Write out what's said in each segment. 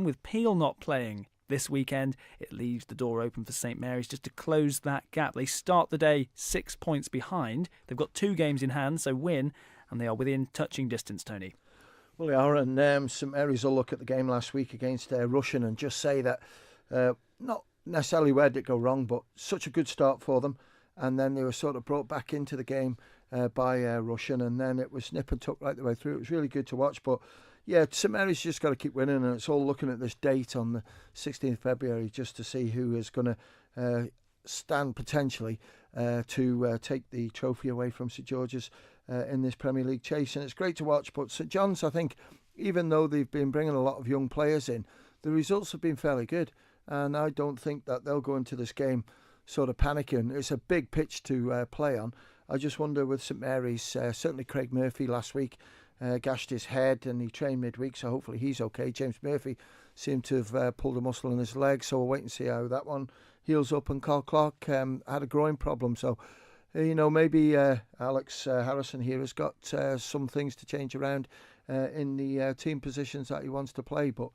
happen. With Peel not playing this weekend, it leaves the door open for St Mary's just to close that gap. They start the day 6 points behind. They've got 2 games in hand, so win, and they are within touching distance, Tony. Well, they are, and St Mary's will look at the game last week against Russian and just say that not necessarily where did it go wrong, but such a good start for them. And then they were sort of brought back into the game by Russian, and then it was nip and tuck right the way through. It was really good to watch, but yeah, St Mary's just got to keep winning, and it's all looking at this date on the 16th of February just to see who is going to stand potentially to take the trophy away from St George's in this Premier League chase. And it's great to watch, but St John's, I think, even though they've been bringing a lot of young players in, the results have been fairly good, and I don't think that they'll go into this game sort of panicking. It's a big pitch to play on. I just wonder with St Mary's, certainly Craig Murphy last week gashed his head and he trained midweek, so hopefully he's okay. James Murphy seemed to have pulled a muscle in his leg, so we'll wait and see how that one heals up. And Carl Clark had a groin problem, so maybe Alex Harrison here has got some things to change around in the team positions that he wants to play. But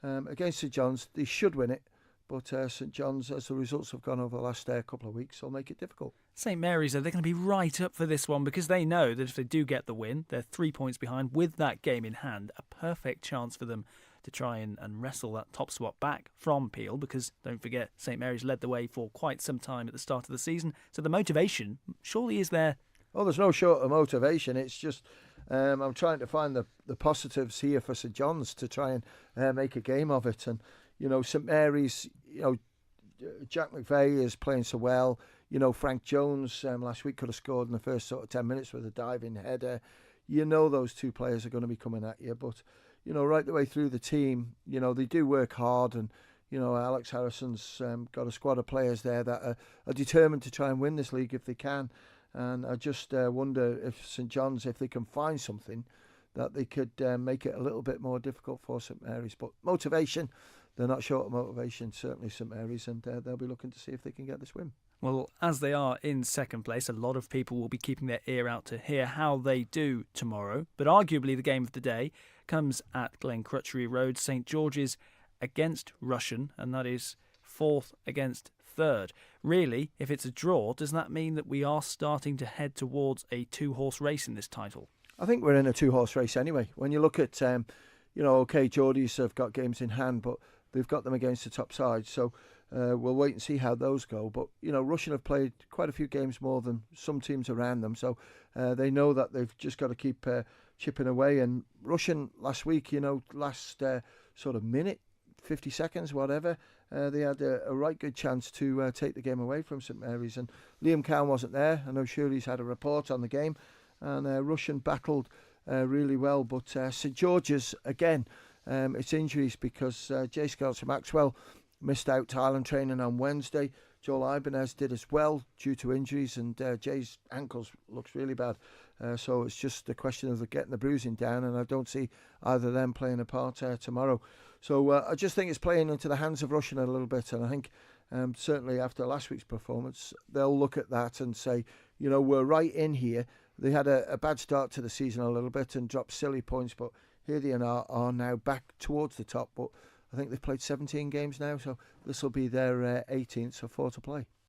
against St John's, they should win it. But St John's, as the results have gone over the last couple of weeks, will make it difficult. St Mary's, they're going to be right up for this one because they know that if they do get the win, they're 3 points behind with that game in hand. A perfect chance for them to try and wrestle that top spot back from Peel, because don't forget, St Mary's led the way for quite some time at the start of the season. So the motivation surely is there. Oh, there's no short of motivation. It's just I'm trying to find the positives here for St John's to try and make a game of it. And St Mary's, Jack McVeigh is playing so well. Frank Jones last week could have scored in the first sort of 10 minutes with a diving header. Those two players are going to be coming at you. But, right the way through the team, they do work hard. And, Alex Harrison's got a squad of players there that are determined to try and win this league if they can. And I just wonder if St John's, if they can find something that they could make it a little bit more difficult for St Mary's. But motivation, they're not short of motivation, certainly St Mary's, and they'll be looking to see if they can get this win. Well, as they are in second place, a lot of people will be keeping their ear out to hear how they do tomorrow. But arguably the game of the day comes at Glen Crutchery Road, St George's against Russian, and that is 4th against 3rd. Really, if it's a draw, does that mean that we are starting to head towards a 2-horse race in this title? I think we're in a 2-horse race anyway. When you look at, Geordies have got games in hand, but they've got them against the top side. So we'll wait and see how those go. But, Russian have played quite a few games more than some teams around them. So they know that they've just got to keep chipping away. And Russian last week, last sort of minute, 50 seconds, whatever, they had a right good chance to take the game away from St Mary's. And Liam Cowan wasn't there. I know Shirley's had a report on the game. And Russian battled really well. But St George's, again, it's injuries because Jay Skelton-Maxwell missed out Thailand training on Wednesday. Joel Ibanez did as well due to injuries, and Jay's ankles looks really bad. So it's just a question of getting the bruising down, and I don't see either of them playing a part tomorrow. So I just think it's playing into the hands of Russian a little bit, and I think certainly after last week's performance, they'll look at that and say, we're right in here. They had a bad start to the season a little bit and dropped silly points, but here they are now back towards the top. But I think they've played 17 games now, so this will be their 18th, so 4 to play.